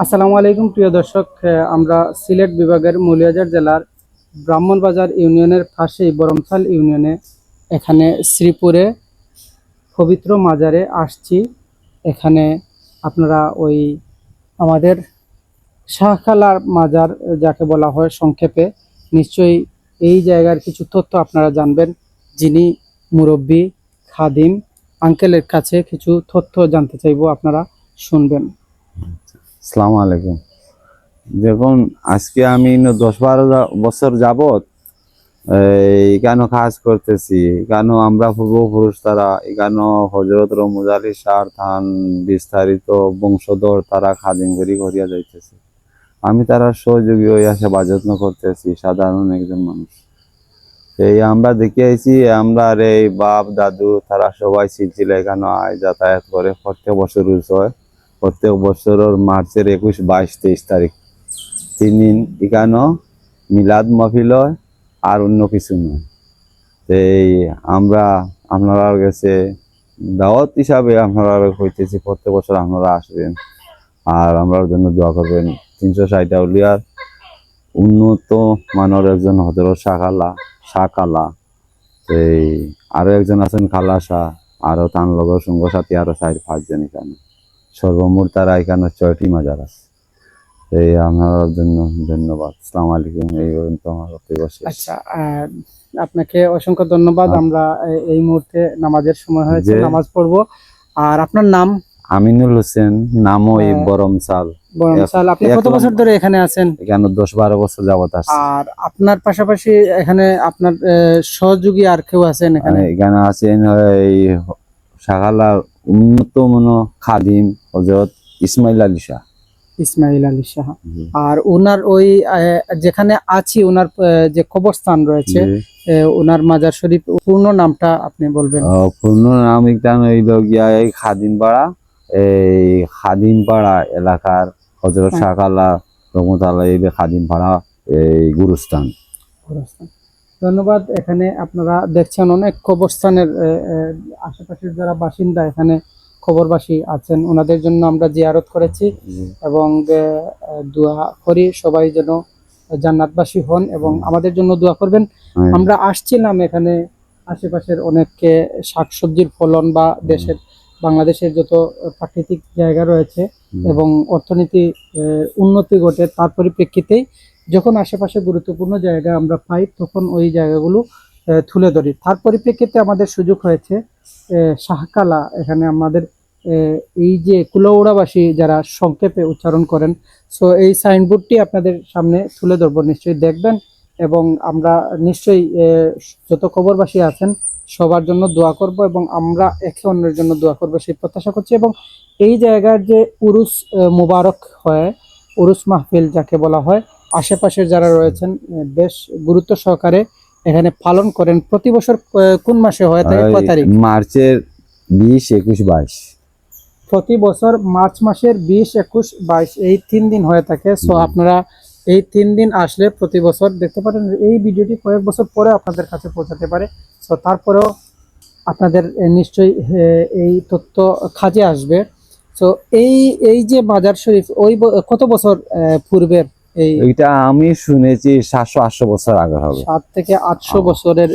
আসসালামু আলাইকুম প্রিয় দর্শক, আমরা সিলেট বিভাগের মৌলভীবাজার জেলার ব্রাহ্মণবাজার ইউনিয়নের পাশেই বরমসাল ইউনিয়নে এখানে শ্রীপুরে পবিত্র মাজারে আসছি। এখানে আপনারা ওই আমাদের শাহখালার মাজার যাকে বলা হয় সংক্ষেপে, নিশ্চয়ই এই জায়গার কিছু তথ্য আপনারা জানবেন। যিনি মুরব্বী খাদিম আঙ্কেলের কাছে কিছু তথ্য জানতে চাইবো, আপনারা শুনবেন। আসসালামু আলাইকুম। দেখুন, আজকে আমি 10-12 বছর যাবত এখানে কাজ করতেছি। এখানে আমরা পূর্বপুরুষ তারা এখানে হজরত রহমত আলী শাহ থান বিস্তারিত বংশধর তারা খাদিম করি করিয়া যাইতেছে। আমি তারা সহযোগী হইয়া সেবা যত্ন করতেছি, সাধারণ একজন মানুষ। এই আমরা দেখে আইছি, আমরা এই বাপ দাদু তারা সবাই সিলসিলা এখানে আয় যাতায়াত করে প্রত্যেক বছর হয়। প্রত্যেক বছরের মার্চের 21, 22, 23 তারিখ 3 দিন এখানে মিলাদ মাহফিল হয়, আর অন্য কিছু নয়। এই আমরা আপনারা কাছে দাওয়াত হিসাবে আপনারা হইতেছি, প্রত্যেক বছর আপনারা আসবেন আর আমরার জন্য দোয়া করবেন। 360 আউলিয়ার উন্নত মানের একজন হজরত শাহকালা, এই আরো একজন আছেন খালা শাহ, আরো তার লগর সঙ্গ সাথী আরো 4-5 জন। এখানে সর্বমোট তারা এখানে 6টি মাজার আছে। এই আমার জন্য ধন্যবাদ। আসসালামু আলাইকুম। এই পর্যন্ত আমার বক্তব্য শেষ। আচ্ছা, আপনাকে অসংখ্য ধন্যবাদ। আমরা এই মুহূর্তে নামাজের সময় হয়েছে, নামাজ পড়বো। আর আপনার নাম? আমিনুল হোসেন, নামও এই বরমসাল। আপনি কত বছর ধরে এখানে আছেন? এখানে 10-12 বছর যাবত আছি। আর আপনার পাশাপাশি এখানে আপনার সহযোগী আর কেউ আছেন এখানে? এখানে আছেন এই শাহখালার উন্নত খাদিম হযরত ইসমাইল আলী শাহ। ইসমাইল আলী শাহ। আর ওনার ওই যেখানে আছি ওনার যে কবরস্থান রয়েছে, ওনার মাজার শরীফ পূর্ণ নামটা আপনি বলবেন? পূর্ণ নাম এই খাদিমপাড়া, এই খাদিমপাড়া এলাকার হযরত শাহখালা রহমত আলাইহি খাদিমপাড়া এই গুরুস্থান। ধন্যবাদ। এখানে আপনারা দেখছেন অনেক কবরস্থানের আশেপাশের যারা বাসিন্দা এখানে খবরবাসী আছেন, ওনাদের জন্য আমরা জিয়ারত করেছি এবং দোয়া করি সবাই যেন জান্নাতবাসী হন এবং আমাদের জন্য দোয়া করবেন। আমরা আসছিলাম এখানে আশেপাশের অনেক শাকসবজির ফলন বা দেশের বাংলাদেশের যত প্রাকৃতিক জায়গা রয়েছে এবং অর্থনীতি উন্নতি ঘটে, তার পরিপ্রেক্ষিতেই যখন আশেপাশে গুরুত্বপূর্ণ জায়গা আমরা পাই তখন ওই জায়গাগুলো তুলে ধরি। তার পরিপ্রেক্ষিতে আমাদের সুযোগ হয়েছে শাহকালা, এখানে আমাদের এই যে কুলাউড়াবাসী যারা সংক্ষেপে উচ্চারণ করেন, সো এই সাইনবোর্ডটি আপনাদের সামনে তুলে ধরবো, নিশ্চয়ই দেখবেন এবং আমরা নিশ্চয়ই যত খবরবাসী আছেন সবার জন্য দোয়া করব এবং আমরা একে অন্যের জন্য দোয়া করবো সেই প্রত্যাশা করছি। এবং এই জায়গার যে উরুস মুবারক হয়, উরুস মাহফিল যাকে বলা হয়, আশেপাশের যারা রয়েছেন বেশ গুরুত্ব সহকারে এখানে পালন করেন। প্রতি বছর কোন মাসে হয়ে থাকে, কয় তারিখ? মার্চের 20, 21, 22। প্রতি বছর মার্চ মাসের 20, 21, 22 এই 3 দিন হয়ে থাকে। সো আপনারা এই 3 দিন আসলে প্রতি বছর দেখতে পারেন। এই ভিডিওটি কয়েক বছর পরে আপনাদের কাছে পৌঁছাতে পারে, সো তারপরেও আপনাদের নিশ্চয়ই এই তথ্য কাজে আসবে। তো এই যে মাজার শরীফ ওই কত বছর পূর্বের? এইটা আমি শুনেছি 700-800 বছর আগে হবে। 7 থেকে 800 বছরের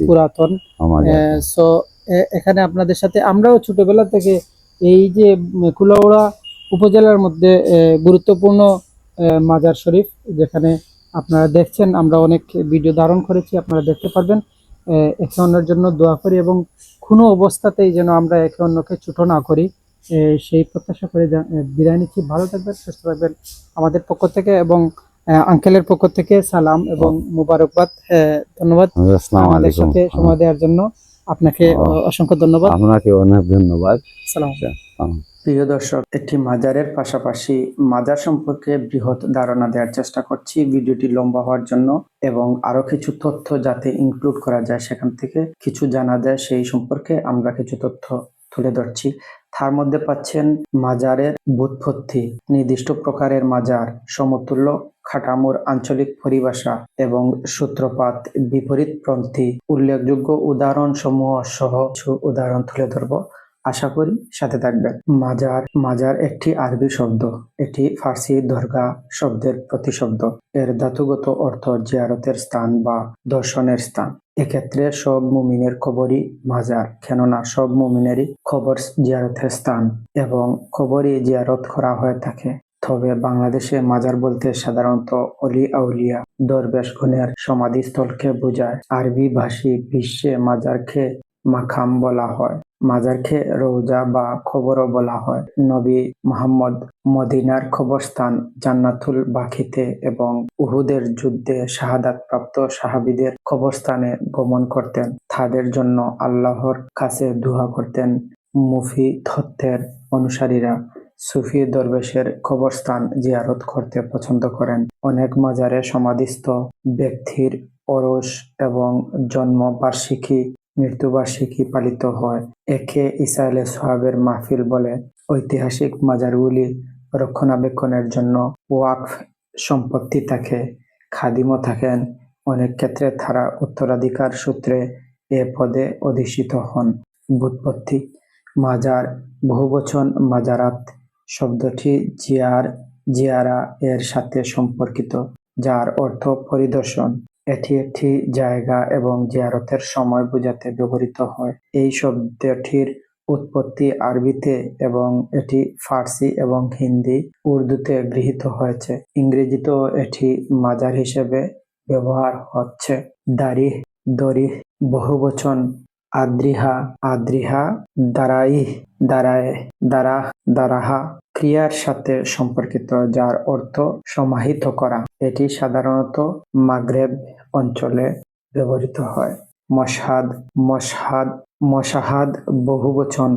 পুরাতন। সো এখানে আপনাদের সাথে আমরাও ছোটবেলা থেকে এই যে কুলাউড়া উপজেলার মধ্যে গুরুত্বপূর্ণ মাজার শরীফ যেখানে আপনারা দেখছেন, আমরা অনেক ভিডিও ধারণ করেছি, আপনারা দেখতে পারবেন। একে অন্যের জন্য দোয়া করি এবং কোনো অবস্থাতেই যেন আমরা একে অন্যকে ছোট না করি, সেই প্রত্যাশা করে বিদায় নিচ্ছি। ভালো থাকবেন, সুস্থ থাকবেন। আমাদের পক্ষ থেকে এবং আঙ্কেলের পক্ষ থেকে সালাম এবং মুবারকবাদ। ধন্যবাদ আমাদের সাথে সময় দেওয়ার জন্য। আপনাকে অসংখ্য ধন্যবাদ। আপনাকে অনেক ধন্যবাদ। সালাম। প্রিয় দর্শক, একটি মাজারের পাশাপাশি মাজার সম্পর্কে বৃহৎ ধারণা দেওয়ার চেষ্টা করছি ভিডিওটি লম্বা হওয়ার জন্য, এবং আরো কিছু তথ্য যাতে ইনক্লুড করা যায়, সেখান থেকে কিছু জানা যায় সেই সম্পর্কে আমরা কিছু তথ্য তুলে ধরছি। তার মধ্যে পাচ্ছেন মাজারের ব্যুৎপত্তি, নির্দিষ্ট প্রকারের মাজার, সমতুল্য কাঠামোর আঞ্চলিক পরিভাষা এবং সূত্রপাত, বিপরীতপন্থী উল্লেখযোগ্য উদাহরণ সমূহ সহ কিছু উদাহরণ তুলে ধরব। আশা করি সাথে থাকবেন। মাজার মাজার একটি আরবি শব্দ। এটি ফার্সি দরগা শব্দের প্রতিশব্দ। এর ধাতুগত অর্থ জিয়ারতের স্থান বা দর্শনের স্থান। এক্ষেত্রে সব মুমিনের কবরই মাজার, কেননা সব মুমিনেরই কবর জিয়ারতের স্থান এবং কবরই জিয়ারত করা হয়ে থাকে। তবে বাংলাদেশে মাজার বলতে সাধারণত অলি আউলিয়া দরবেশগণের সমাধিস্থলকে বোঝায়। আরবি ভাষী বিশ্বে মাজারকে মাকাম বলা হয়। মাজারকে রওজা বা কবরও বলা হয়। নবী মুহাম্মদ মদিনার কবরস্থান জান্নাতুল বাকিতে এবং উহুদের যুদ্ধে শাহাদাতপ্রাপ্ত সাহাবীদের কবরস্থানে গমন করতেন। তাদের জন্য আল্লাহর কাছে দোয়া করতেন। মুফি তত্ত্বের অনুসারীরা সুফি দরবেশের কবরস্থান জিয়ারত করতে পছন্দ করেন। অনেক মাজারে সমাধিস্থ ব্যক্তির ওরস এবং জন্মবার্ষিকী, মৃত্যুবার্ষিকী পালিত হয়। একে ইসাইলে সোহাবের মাহফিল বলে। ঐতিহাসিক মাজারগুলি রক্ষণাবেক্ষণের জন্য ওয়াকফ সম্পত্তি থাকে, খাদিমও থাকেন। অনেক ক্ষেত্রে তারা উত্তরাধিকার সূত্রে এ পদে অধিষ্ঠিত হন। ব্যুৎপত্তি: মাজার বহুবচন মাজারাত শব্দটি জিয়ারা এর সাথে সম্পর্কিত, যার অর্থ পরিদর্শন। এটি একটি জায়গা এবং জিয়ারতের সময় বোঝাতে ব্যবহৃত হয়। এই শব্দটির উৎপত্তি আরবিতে এবং এটি ফার্সি এবং হিন্দি, উর্দুতে গৃহীত হয়েছে। ইংরেজিতেও এটি মাজার হিসেবে ব্যবহার হচ্ছে। দারিহ, দরিহ বহুবচন আদ্রিহা, দারাইহ, দারাহ, দারাহা ক্রিয়ার সাথে সম্পর্কিত, যার অর্থ সমাহিত করা। এটি সাধারণত মাগরেব অঞ্চলে ব্যবহৃত হয়। মশাহাদ বহুবচন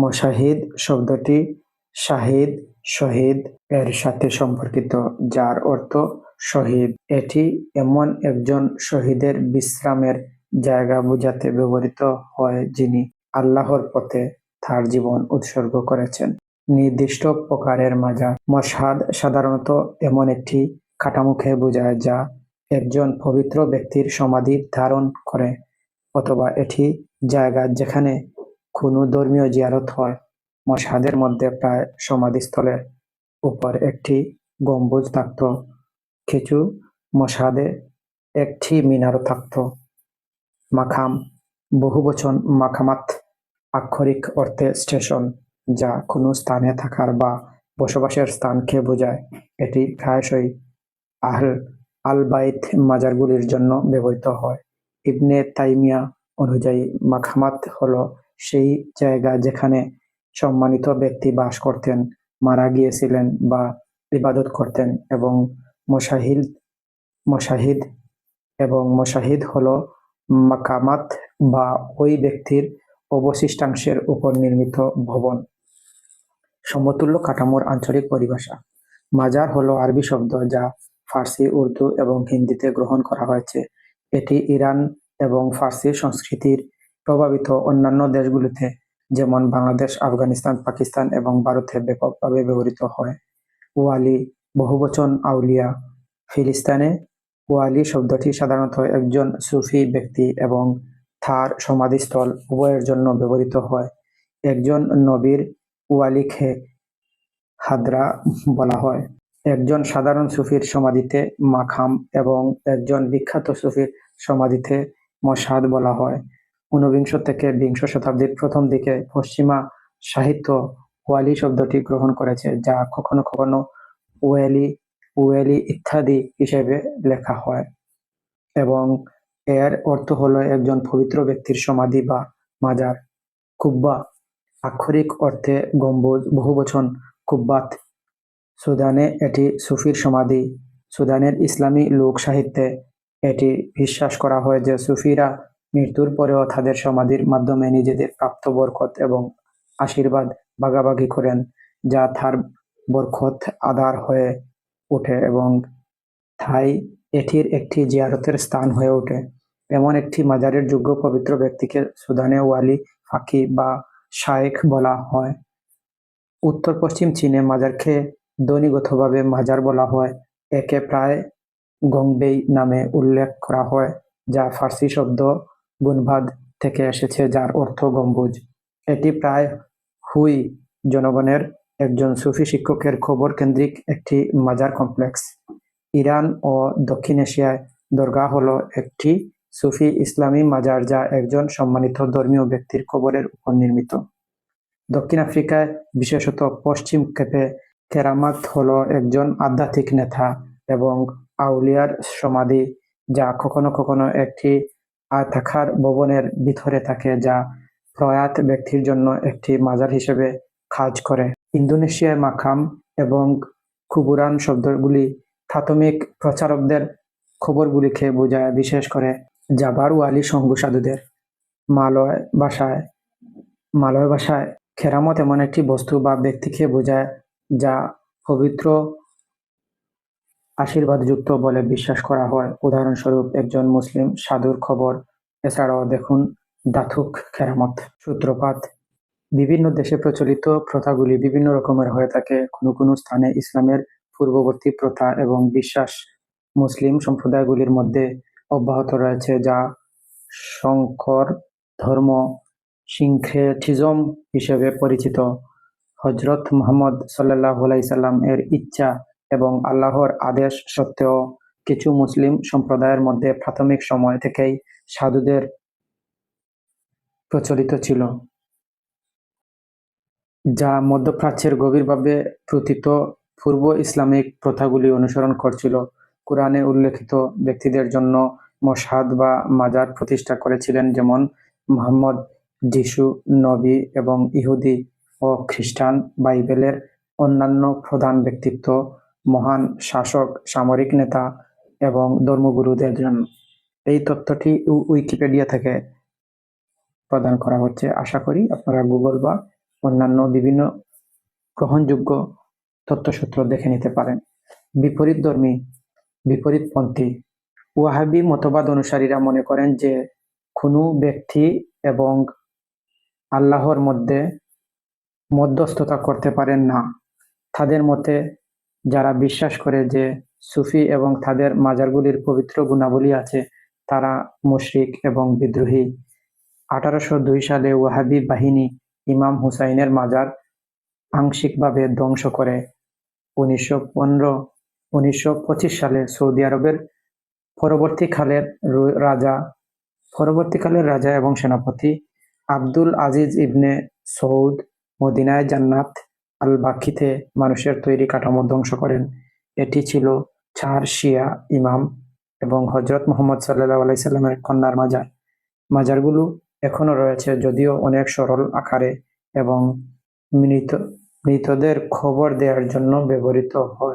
মশাহিদ শব্দটি শাহিদ, শহীদ এর সাথে সম্পর্কিত, যার অর্থ শহীদ। এটি এমন একজন শহীদের বিশ্রামের জায়গা বোঝাতে ব্যবহৃত হয় যিনি আল্লাহর পথে তার জীবন উৎসর্গ করেছেন। নির্দিষ্ট প্রকারের মাজার: মশহাদ সাধারণত এমন একটি কাঠামোকে বোঝায় যা একজন পবিত্র ব্যক্তির সমাধি ধারণ করে, অথবা এটি জায়গা যেখানে কোনো ধর্মীয় জিয়ারত হয়। মশহাদের মধ্যে প্রায় সমাধিস্থলের উপর একটি গম্বুজ থাকত। কিছু মশহাদে একটি মিনারও থাকত। মাকাম বহুবচন মাকামাত আক্ষরিক অর্থে স্টেশন, যা কোনো স্থানে থাকার বা বসবাসের স্থানকে বোঝায়। এটি প্রায়শই আল বাইত মাজারগুলির জন্য ব্যবহৃত হয়। ইবনে তাইমিয়া অনুযায়ী মাকামাত হলো সেই জায়গা যেখানে সম্মানিত ব্যক্তি বাস করতেন, মারা গিয়েছিলেন বা ইবাদত করতেন, এবং মশাহিদ হলো মাকামাত বা ওই ব্যক্তির অবশিষ্টাংশের উপর নির্মিত ভবন। সমতুল্য কাঠামোর আঞ্চলিক পরিভাষা: মাজার হলো আরবি শব্দ যা ফার্সি, উর্দু এবং হিন্দিতে গ্রহণ করা হয়েছে। এটি ইরান এবং ফার্সি সংস্কৃতির প্রভাবিত অন্যান্য দেশগুলিতে যেমন বাংলাদেশ, আফগানিস্তান, পাকিস্তান এবং ভারতে ব্যাপকভাবে ব্যবহৃত হয়। ওয়ালি বহুবচন আউলিয়া: ফিলিস্তিনে ওয়ালি শব্দটি সাধারণত একজন সুফি ব্যক্তি এবং তার সমাধিস্থল উভয়ের জন্য ব্যবহৃত হয়। একজন নবীর ওয়ালিকে হাদরা বলা হয়। একজন সাধারণ সুফির সমাধিতে মাকাম এবং একজন বিখ্যাত সুফির সমাধিতে মশহাদ বলা হয়। ঊনবিংশ থেকে বিংশ শতাব্দীর প্রথম দিকে পশ্চিমা সাহিত্য ওয়ালি শব্দটি গ্রহণ করেছে, যা কখনো কখনো ওয়েলি ইত্যাদি হিসেবে লেখা হয়, এবং এর অর্থ হলো একজন পবিত্র ব্যক্তির সমাধি বা মাজার। কুব্বা আক্ষরিক অর্থে গম্বুজ, বহুবচন কুব্বাত। সুদানে এটি সুফির সমাধি। সুদানের ইসলামী লোক সাহিত্যে এটি বিশ্বাস করা হয় যে সুফিরা মৃত্যুর পরেও তাদের সমাধির মাধ্যমে নিজেদের প্রাপ্ত বরকত এবং আশীর্বাদ ভাগাভাগি করেন, যা তার বরকত আদার হয়ে ওঠে এবং তাই এটির একটি জিয়ারতের স্থান হয়ে ওঠে। এমন একটি মাজারের যোগ্য পবিত্র ব্যক্তিকে সুদানে ওয়ালি, ফাকি বা শায়েখ বলা হয়। উত্তর পশ্চিম চীনে মাজারকে ধ্বনিগতভাবে মাজার বলা হয়। একে প্রায় গংবেই নামে উল্লেখ করা হয়, যা ফার্সি শব্দ গুনবাদ থেকে এসেছে, যার অর্থ গম্বুজ। এটি প্রায় হুই জনগণের একজন সুফি শিক্ষকের খবর কেন্দ্রিক একটি মাজার কমপ্লেক্স। ইরান ও দক্ষিণ এশিয়ায় দরগাহ হলো একটি সুফি ইসলামী মাজার যা একজন সম্মানিত ধর্মীয় ব্যক্তির কবরের উপর নির্মিত। দক্ষিণ আফ্রিকায়, বিশেষত পশ্চিম কেপে, কেরামাত হলো একজন আধ্যাত্মিক নেতা এবং আউলিয়ার সমাধি, যা কখনো কখনো একটি আয়তাকার ভবনের ভিতরে থাকে, যা প্রয়াত ব্যক্তির জন্য একটি মাজার হিসেবে কাজ করে। ইন্দোনেশিয়ায় মাকাম এবং কুবুরান শব্দগুলি প্রাথমিক প্রচারকদের খবরগুলিকে বোঝায়, বিশেষ করে জাবার ওয়ালি সঙ্গু সাধুদের। মালয় ভাষায় কেরামত এমন একটি বস্তু বা ব্যক্তিকে বোঝায় যা পবিত্র, আশীর্বাদযুক্ত বলে বিশ্বাস করা হয়। উদাহরণস্বরূপ, একজন মুসলিম সাধুর খবর। এছাড়াও দেখুন দাতুক কেরামত। সূত্রপাত: বিভিন্ন দেশে প্রচলিত প্রথাগুলি বিভিন্ন রকমের হয়ে থাকে। কোনো কোনো স্থানে ইসলামের পূর্ববর্তী প্রথা এবং বিশ্বাস মুসলিম সম্প্রদায়গুলির মধ্যে অব্যাহত রয়েছে, যা সংকর ধর্ম সিনক্রেটিজম হিসেবে পরিচিত। হজরত মুহাম্মদ সাল্লাল্লাহু আলাইহি সাল্লাম এর ইচ্ছা এবং আল্লাহর আদেশ সত্ত্বেও কিছু মুসলিম সম্প্রদায়ের মধ্যে প্রাথমিক সময় থেকেই সাধুদের প্রচলিত ছিল, যা মধ্যপ্রাচ্যের গভীরভাবে প্রতীত পূর্ব ইসলামিক প্রথাগুলি অনুসরণ করছিল। কুরআনে উল্লেখিত ব্যক্তিদের জন্য মশহাদ বা মাজার প্রতিষ্ঠা করেছিলেন, যেমন মুহাম্মদ, যিশু, নবী এবং ইহুদি ও খ্রিস্টান। বাইবেলের অন্যান্য প্রধান ব্যক্তিত্ব, মহান শাসক, সামরিক নেতা এবং ধর্মগুরুদের জন্য। এই তথ্যটি উইকিপিডিয়া থেকে প্রদান করা হচ্ছে। আশা করি আপনারা গুগল বা অন্যান্য বিভিন্ন গ্রহণযোগ্য তথ্যসূত্র দেখে নিতে পারেন। বিপরীতপন্থী ওয়াহাবি মতবাদ অনুসারীরা মনে করেন যে কোনো ব্যক্তি এবং আল্লাহর মধ্যে মধ্যস্থতা করতে পারেন না। তাদের মতে, যারা বিশ্বাস করে যে সুফি এবং তাদের মাজারগুলির পবিত্র গুণাবলী আছে, তারা মুশরিক এবং বিদ্রোহী। 1802 সালে ওয়াহাবি বাহিনী ইমাম হুসাইনের মাজার আংশিকভাবে ধ্বংস করে। 1925 সালে সৌদি আরবের পরবর্তীকালের রাজা এবং সেনাপতি আব্দুল আজিজ ইবনে সৌদ মদিনায় জান্নাত আল-বাকিতে মানুষের তৈরি কাঠামো ধ্বংস করেন। এটি ছিল 4 শিয়া ইমাম এবং হজরত মুহাম্মদ সাল্লাল্লাহু আলাইহি সাল্লামের কন্যার মাজার। মাজারগুলো এখনো রয়েছে, যদিও অনেক সরল আকারে, এবং মৃতদের খবর দেওয়ার জন্য ব্যবহৃত হয়।